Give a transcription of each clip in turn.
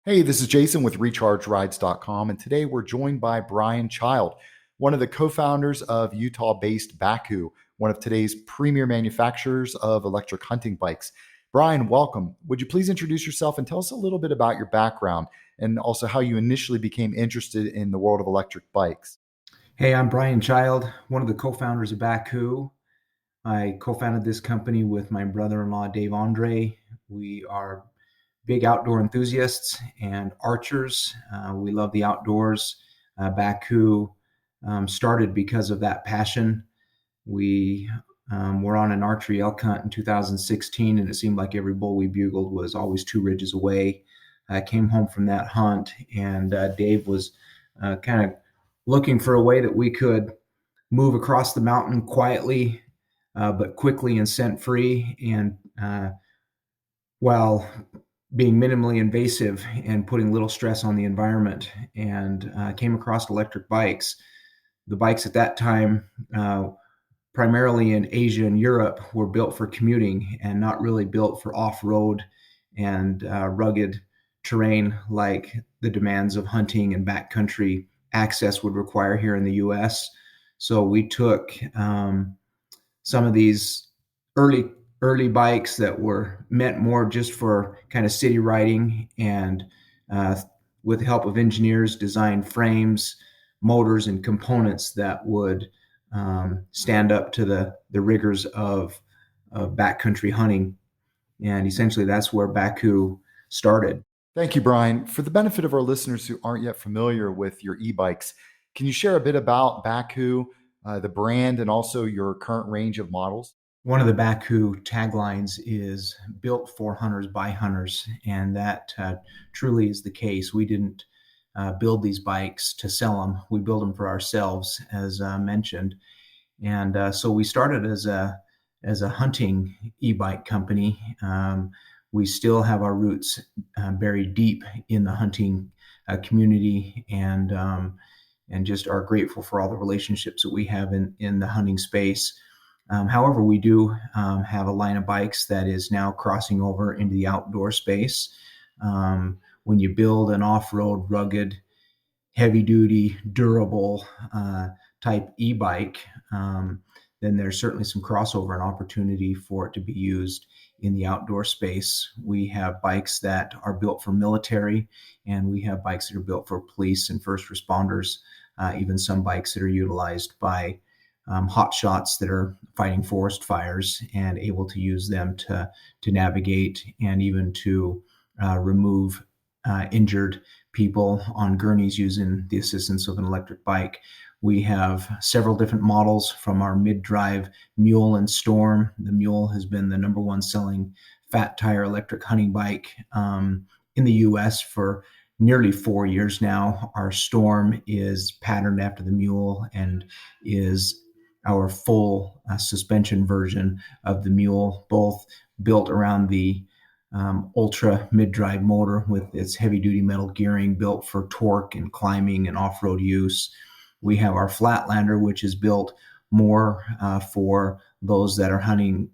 Hey, this is Jason with RechargeRides.com, and today we're joined by Bryan Child, one of the co-founders of Utah-based Bakcou, one of today's premier manufacturers of electric hunting bikes. Bryan, welcome. Would you please introduce yourself and tell us a little bit about your background and also how you initially became interested in the world of electric bikes? Hey, I'm Bryan Child, one of the co-founders of Bakcou. I co-founded this company with my brother-in-law, Dave Andre. We are big outdoor enthusiasts and archers. We love the outdoors. Bakcou started because of that passion. We were on an archery elk hunt in 2016, and it seemed like every bull we bugled was always 2 ridges away. I came home from that hunt, and Dave was kind of looking for a way that we could move across the mountain quietly, but quickly and scent free, and while being minimally invasive and putting little stress on the environment. And came across electric bikes. The bikes at that time, primarily in Asia and Europe, were built for commuting and not really built for off-road and rugged terrain like the demands of hunting and backcountry access would require here in the US. So we took some of these early bikes that were meant more just for kind of city riding, and with the help of engineers, designed frames, motors, and components that would stand up to the rigors of backcountry hunting. And essentially, that's where Bakcou started. Thank you, Bryan. For the benefit of our listeners who aren't yet familiar with your e-bikes, can you share a bit about Bakcou, the brand, and also your current range of models? One of the Bakcou taglines is "built for hunters by hunters," and that truly is the case. We didn't build these bikes to sell them; we build them for ourselves, as mentioned. And so we started as a hunting e-bike company. We still have our roots buried deep in the hunting community, and just are grateful for all the relationships that we have in the hunting space. However, we do have a line of bikes that is now crossing over into the outdoor space. When you build an off-road, rugged, heavy-duty, durable type e-bike, then there's certainly some crossover and opportunity for it to be used in the outdoor space. We have bikes that are built for military, and we have bikes that are built for police and first responders, even some bikes that are utilized by hot shots that are fighting forest fires and able to use them to navigate and even to remove injured people on gurneys using the assistance of an electric bike. We have several different models from our mid-drive Mule and Storm. The Mule has been the number one selling fat tire electric hunting bike in the US for nearly 4 years now. Our Storm is patterned after the Mule and is our full suspension version of the Mule, both built around the ultra mid-drive motor with its heavy-duty metal gearing built for torque and climbing and off-road use. We have our Flatlander, which is built more for those that are hunting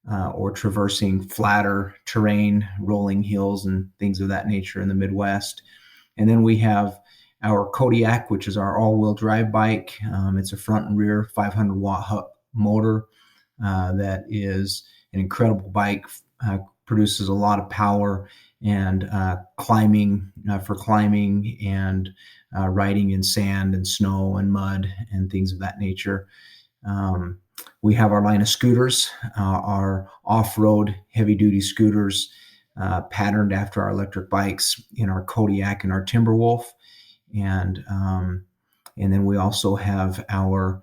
or traversing flatter terrain, rolling hills and things of that nature in the Midwest. And then we have our Kodiak, which is our all-wheel drive bike. It's a front and rear 500-watt motor that is an incredible bike, produces a lot of power and climbing and riding in sand and snow and mud and things of that nature. We have our line of scooters, our off-road heavy-duty scooters, patterned after our electric bikes in our Kodiak and our Timberwolf. And then we also have our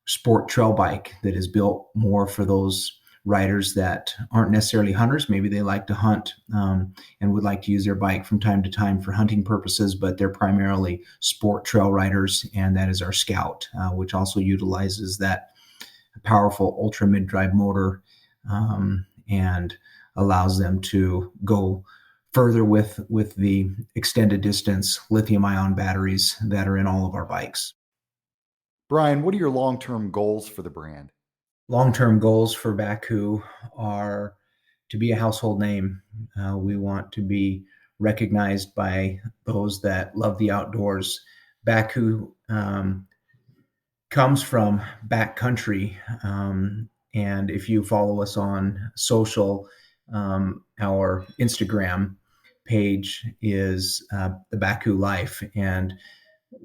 sport trail bike that is built more for those riders that aren't necessarily hunters. Maybe they like to hunt and would like to use their bike from time to time for hunting purposes, but they're primarily sport trail riders, and that is our Scout, which also utilizes that powerful ultra mid-drive motor and allows them to go further with the extended distance lithium-ion batteries that are in all of our bikes. Bryan, what are your long-term goals for the brand? Long-term goals for Bakcou are to be a household name. We want to be recognized by those that love the outdoors. Bakcou comes from backcountry. And if you follow us on social, our Instagram page is the Bakcou Life. And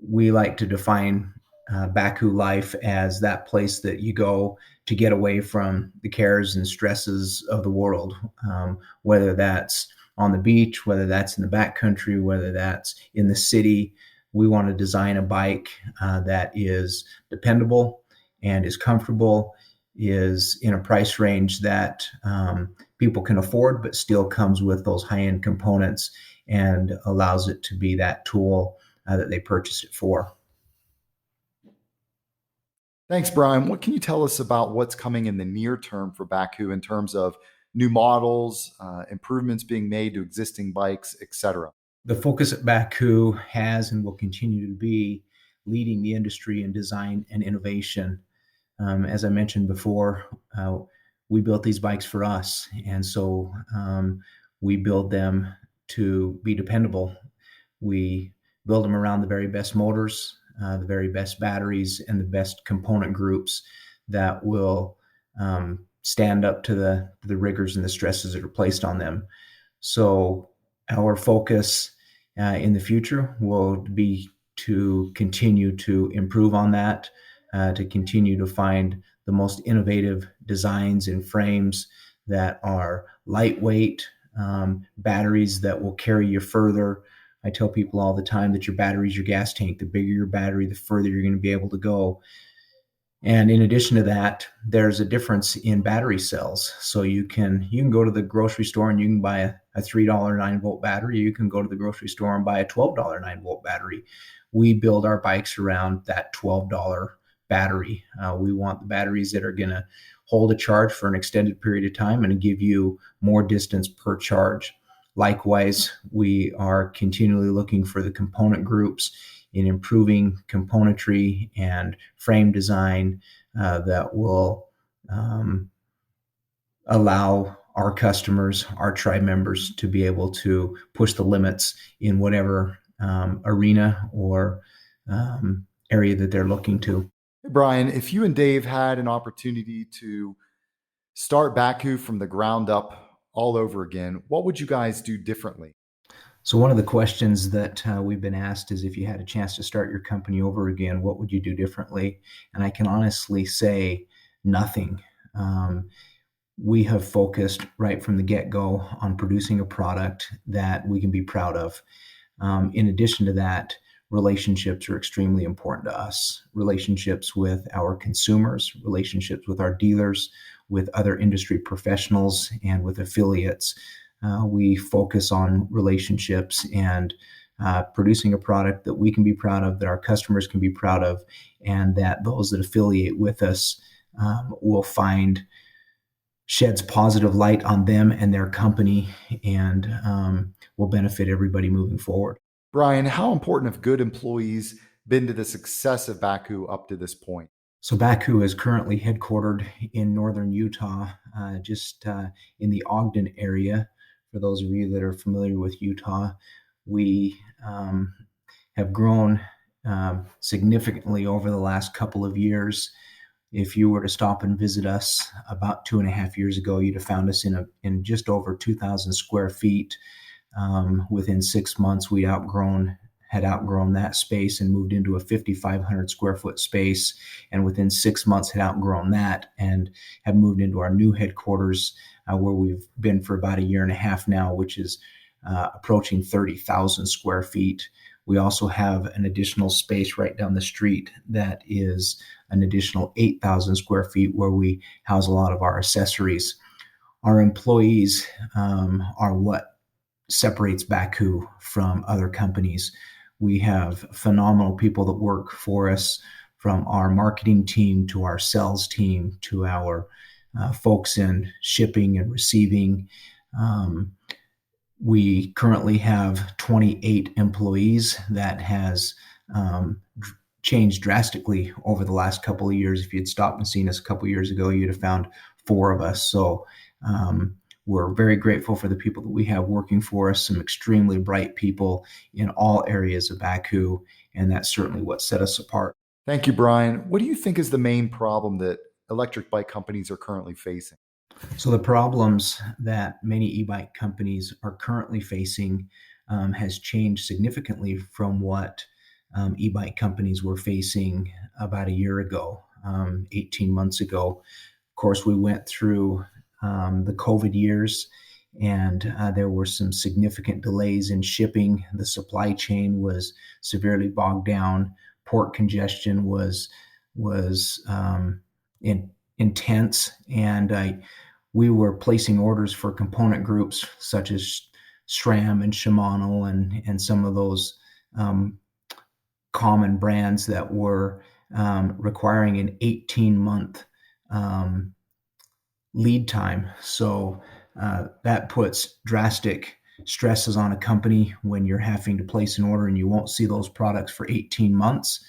we like to define Bakcou Life as that place that you go to get away from the cares and stresses of the world, whether that's on the beach, whether that's in the backcountry, whether that's in the city. We want to design a bike that is dependable and is comfortable, is in a price range that people can afford, but still comes with those high-end components and allows it to be that tool that they purchased it for. Thanks, Bryan. What can you tell us about what's coming in the near term for Bakcou in terms of new models, improvements being made to existing bikes, etc.? The focus at Bakcou has and will continue to be leading the industry in design and innovation. As I mentioned before, we built these bikes for us, and so we build them to be dependable. We build them around the very best motors, the very best batteries, and the best component groups that will stand up to the rigors and the stresses that are placed on them. So our focus in the future will be to continue to improve on that, to continue to find the most innovative designs and frames that are lightweight, batteries that will carry you further. I tell people all the time that your battery is your gas tank. The bigger your battery, the further you're going to be able to go. And in addition to that, there's a difference in battery cells. So you can go to the grocery store and you can buy a $3 9-volt battery. You can go to the grocery store and buy a $12 9-volt battery. We build our bikes around that $12 battery. We want the batteries that are going to hold a charge for an extended period of time and give you more distance per charge. Likewise, we are continually looking for the component groups in improving componentry and frame design that will allow our customers, our tribe members, to be able to push the limits in whatever arena or area that they're looking to. Hey, Bryan, if you and Dave had an opportunity to start Bakcou from the ground up all over again, what would you guys do differently? So one of the questions that we've been asked is, if you had a chance to start your company over again, what would you do differently? And I can honestly say nothing. We have focused right from the get-go on producing a product that we can be proud of. In addition to that, relationships are extremely important to us. Relationships with our consumers, relationships with our dealers, with other industry professionals, and with affiliates. We focus on relationships and producing a product that we can be proud of, that our customers can be proud of, and that those that affiliate with us will find sheds positive light on them and their company, and will benefit everybody moving forward. Bryan, how important have good employees been to the success of Bakcou up to this point? So Bakcou is currently headquartered in northern Utah, just in the Ogden area. For those of you that are familiar with Utah, we have grown significantly over the last couple of years. If you were to stop and visit us about 2.5 years ago, you'd have found us in just over 2,000 square feet. Within 6 months, we had outgrown that space and moved into a 5,500 square foot space. And within 6 months had outgrown that and have moved into our new headquarters, where we've been for about 1.5 years now, which is approaching 30,000 square feet. We also have an additional space right down the street that is an additional 8,000 square feet, where we house a lot of our accessories. Our employees are what separates Bakcou from other companies. We have phenomenal people that work for us, from our marketing team to our sales team to our folks in shipping and receiving. We currently have 28 employees. That has changed drastically over the last couple of years. If you'd stopped and seen us a couple of years ago, you'd have found 4 of us. So we're very grateful for the people that we have working for us, some extremely bright people in all areas of Bakcou, and that's certainly what set us apart. Thank you, Bryan. What do you think is the main problem that electric bike companies are currently facing? So the problems that many e-bike companies are currently facing has changed significantly from what e-bike companies were facing about a year ago, 18 months ago. Of course, we went through the COVID years, and there were some significant delays in shipping. The supply chain was severely bogged down. Port congestion was intense, and we were placing orders for component groups such as SRAM and Shimano and some of those common brands that were requiring an 18-month lead time. So that puts drastic stresses on a company when you're having to place an order and you won't see those products for 18 months.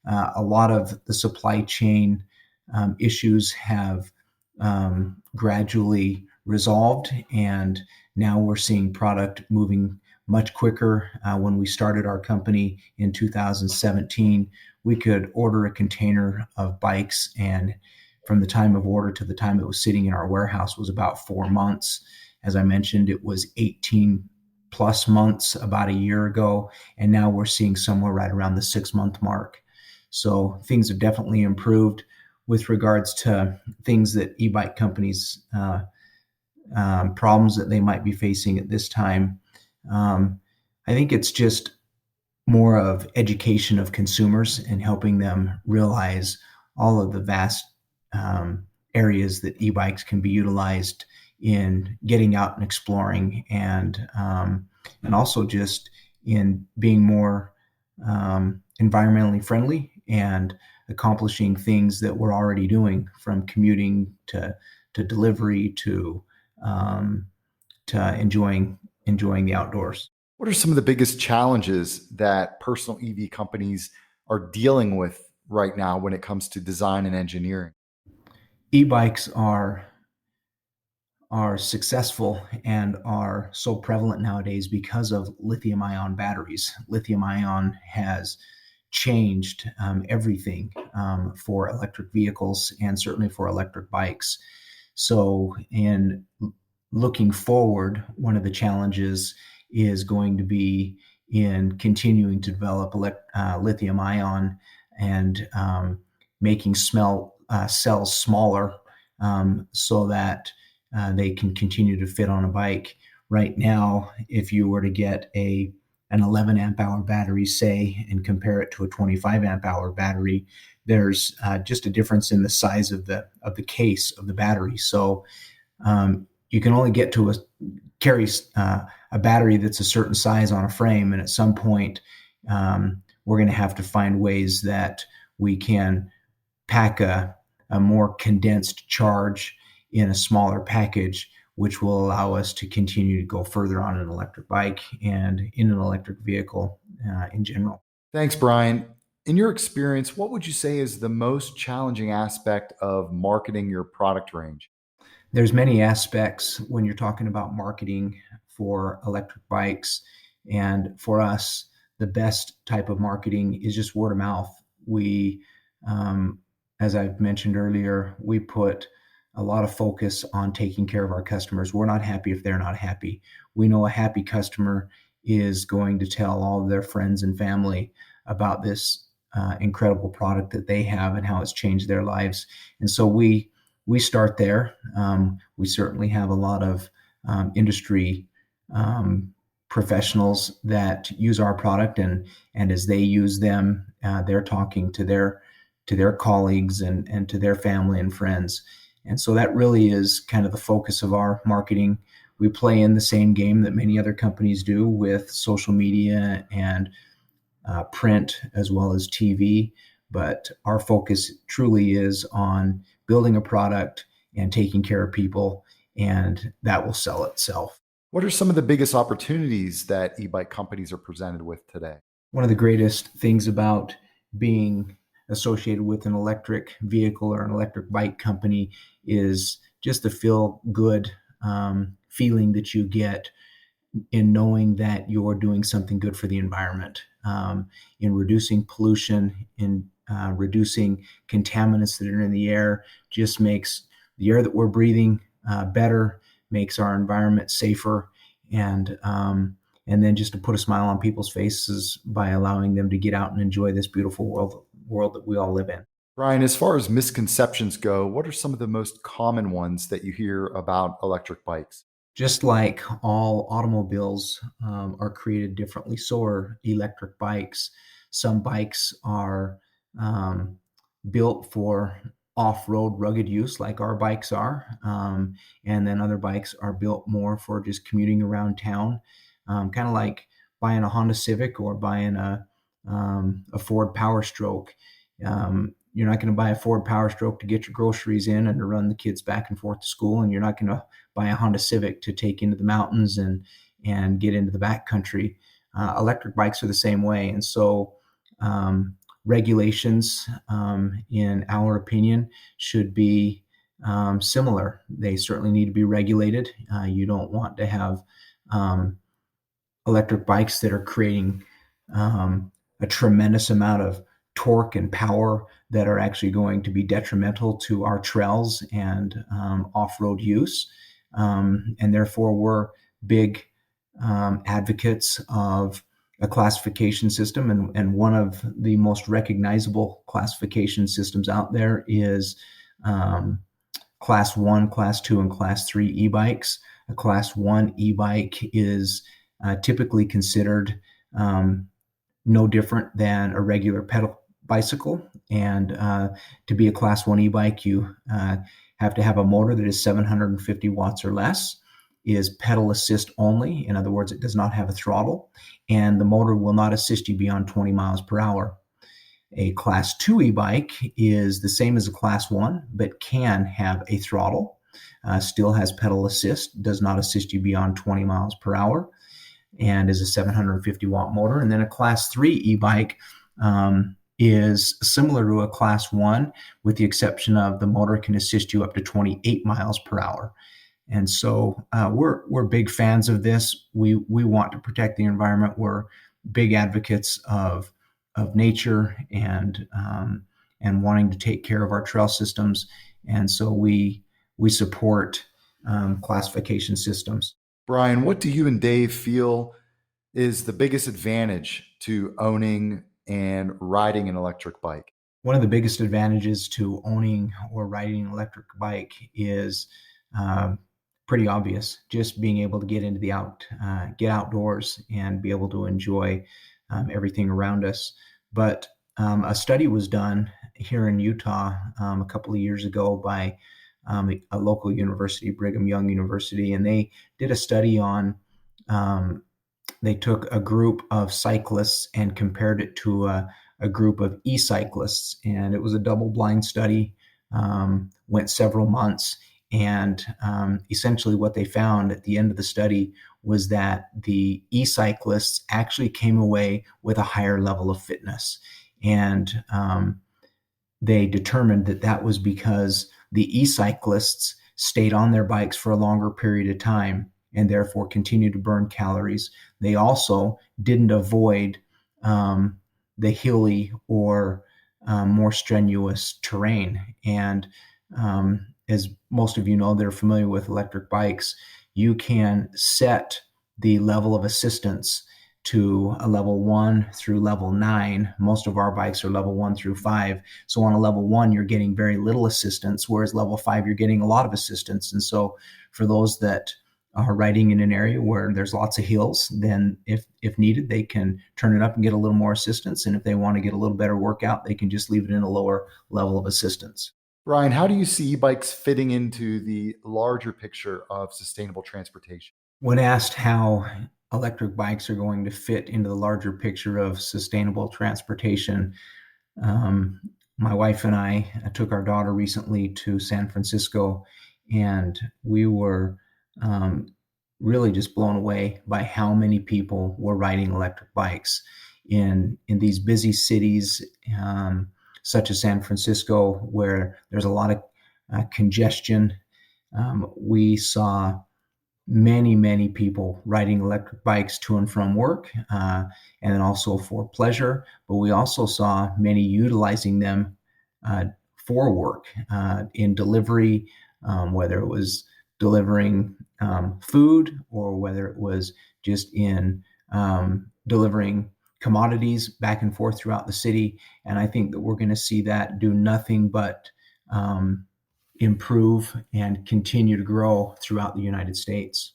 A lot of the supply chain issues have gradually resolved, and now we're seeing product moving much quicker. When we started our company in 2017, we could order a container of bikes, and from the time of order to the time it was sitting in our warehouse was about 4 months. As I mentioned, it was 18 plus months about a year ago, and now we're seeing somewhere right around the 6-month mark. So things have definitely improved. With regards to things that e-bike companies, problems that they might be facing at this time, I think it's just more of education of consumers and helping them realize all of the vast areas that e-bikes can be utilized in getting out and exploring, and also just in being more environmentally friendly and accomplishing things that we're already doing, from commuting to delivery to enjoying the outdoors. What are some of the biggest challenges that personal EV companies are dealing with right now when it comes to design and engineering? E-bikes are successful and are so prevalent nowadays because of lithium ion batteries. Lithium ion has changed everything for electric vehicles and certainly for electric bikes. So, in looking forward, one of the challenges is going to be in continuing to develop lithium ion and making cells smaller so that they can continue to fit on a bike. Right now, if you were to get an 11 amp hour battery, say, and compare it to a 25 amp hour battery, there's just a difference in the size of the case of the battery. So you can only get to carry a battery that's a certain size on a frame, and at some point we're going to have to find ways that we can pack a more condensed charge in a smaller package, which will allow us to continue to go further on an electric bike and in an electric vehicle in general. Thanks, Bryan. In your experience, what would you say is the most challenging aspect of marketing your product range? There's many aspects when you're talking about marketing for electric bikes, and for us, the best type of marketing is just word of mouth. We, as I've mentioned earlier, we put a lot of focus on taking care of our customers. We're not happy if they're not happy. We know a happy customer is going to tell all of their friends and family about this incredible product that they have and how it's changed their lives. And so we start there. We certainly have a lot of industry professionals that use our product, and as they use them, they're talking to their colleagues and to their family and friends. And so that really is kind of the focus of our marketing. We play in the same game that many other companies do with social media and print as well as TV, but our focus truly is on building a product and taking care of people, and that will sell itself. What are some of the biggest opportunities that e-bike companies are presented with today? One of the greatest things about being associated with an electric vehicle or an electric bike company is just the feel good feeling that you get in knowing that you're doing something good for the environment, in reducing pollution, in reducing contaminants that are in the air, just makes the air that we're breathing better, makes our environment safer, and then just to put a smile on people's faces by allowing them to get out and enjoy this beautiful world that we all live in. Bryan, as far as misconceptions go, what are some of the most common ones that you hear about electric bikes? Just like all automobiles are created differently, so are electric bikes. Some bikes are um, built for off-road rugged use, like our bikes are, and then other bikes are built more for just commuting around town, kind of like buying a Honda Civic or buying a Ford Power Stroke. You're not going to buy a Ford Power Stroke to get your groceries in and to run the kids back and forth to school, and you're not going to buy a Honda Civic to take into the mountains and get into the backcountry. Electric bikes are the same way, and so regulations, in our opinion, should be similar. They certainly need to be regulated. You don't want to have electric bikes that are creating a tremendous amount of torque and power that are actually going to be detrimental to our trails and off-road use. And therefore, we're big advocates of a classification system. And one of the most recognizable classification systems out there is Class 1, Class 2, and Class 3 e-bikes. A Class 1 e-bike is typically considered no different than a regular pedal bicycle. And to be a Class 1 e-bike, you have to have a motor that is 750 watts or less, is pedal assist only. In other words, it does not have a throttle, and the motor will not assist you beyond 20 miles per hour. A Class 2 e-bike is the same as a Class 1, but can have a throttle, still has pedal assist, does not assist you beyond 20 miles per hour, and is a 750 watt motor. And then a Class 3 e-bike is similar to a Class 1, with the exception of the motor can assist you up to 28 miles per hour. And so we're big fans of this. We want to protect the environment. We're big advocates of nature and wanting to take care of our trail systems. And so we support classification systems. Bryan, what do you and Dave feel is the biggest advantage to owning and riding an electric bike? One of the biggest advantages to owning or riding an electric bike is pretty obvious. Just being able to get into get outdoors and be able to enjoy everything around us. But a study was done here in Utah a couple of years ago by a local university, Brigham Young University, and they did a study on. They took a group of cyclists and compared it to a group of e-cyclists, and it was a double-blind study. Went several months, and essentially what they found at the end of the study was that the e-cyclists actually came away with a higher level of fitness. And they determined that that was because the e-cyclists stayed on their bikes for a longer period of time and therefore continued to burn calories. They also didn't avoid the hilly or more strenuous terrain. And as most of you know, they're familiar with electric bikes, you can set the level of assistance to a level 1 through level 9. Most of our bikes are level 1 through 5. So on a level 1, you're getting very little assistance, whereas level 5, you're getting a lot of assistance. And so for those that are riding in an area where there's lots of hills, then if needed, they can turn it up and get a little more assistance. And if they want to get a little better workout, they can just leave it in a lower level of assistance. Bryan, how do you see e-bikes fitting into the larger picture of sustainable transportation? When asked how electric bikes are going to fit into the larger picture of sustainable transportation, my wife and I took our daughter recently to San Francisco, and we were really just blown away by how many people were riding electric bikes in these busy cities, such as San Francisco, where there's a lot of congestion. We saw many people riding electric bikes to and from work, and then also for pleasure. But we also saw many utilizing them for work in delivery, whether it was delivering food or whether it was just in delivering commodities back and forth throughout the city. And I think that we're going to see that do nothing but improve and continue to grow throughout the United States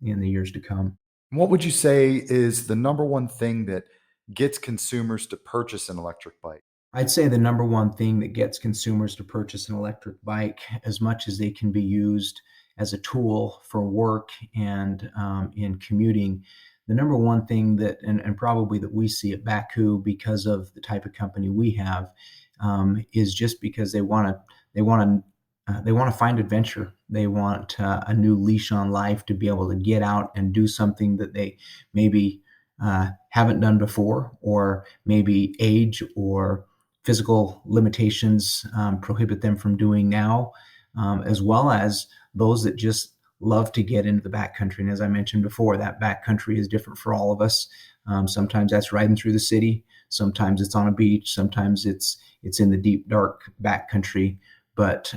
in the years to come. What would you say is the number one thing that gets consumers to purchase an electric bike? I'd say the number one thing that gets consumers to purchase an electric bike, as much as they can be used as a tool for work and in commuting, the number one thing that, and probably that we see at Bakcou because of the type of company we have, is just because they want to find adventure. They want a new leash on life to be able to get out and do something that they maybe haven't done before, or maybe age or physical limitations prohibit them from doing now, as well as those that just love to get into the backcountry. And as I mentioned before, that backcountry is different for all of us. Sometimes that's riding through the city. Sometimes it's on a beach. Sometimes it's in the deep, dark backcountry. But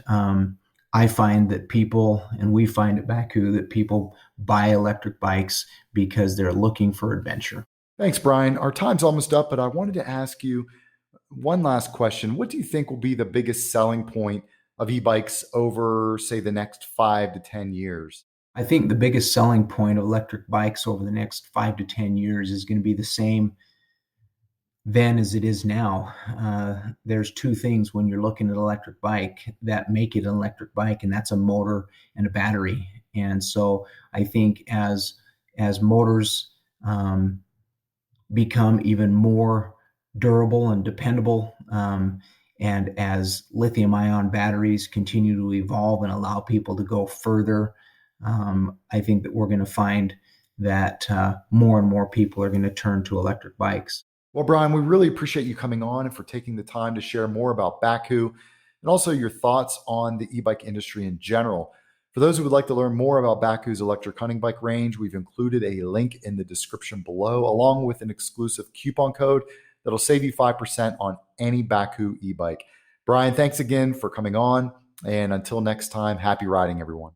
I find that people, and we find at Bakcou, that people buy electric bikes because they're looking for adventure. Thanks, Bryan. Our time's almost up, but I wanted to ask you one last question. What do you think will be the biggest selling point of e-bikes over, say, the next 5 to 10 years? I think the biggest selling point of electric bikes over the next 5 to 10 years is going to be the same then as it is now. There's two things when you're looking at an electric bike that make it an electric bike, and that's a motor and a battery. And so I think as motors become even more durable and dependable, and as lithium ion batteries continue to evolve and allow people to go further, I think that we're going to find that more and more people are going to turn to electric bikes. Well, Bryan, we really appreciate you coming on and for taking the time to share more about Bakcou and also your thoughts on the e-bike industry in general. For those who would like to learn more about Bakcou's electric hunting bike range, we've included a link in the description below, along with an exclusive coupon code that'll save you 5% on any Bakcou e-bike. Bryan, thanks again for coming on. And until next time, happy riding, everyone.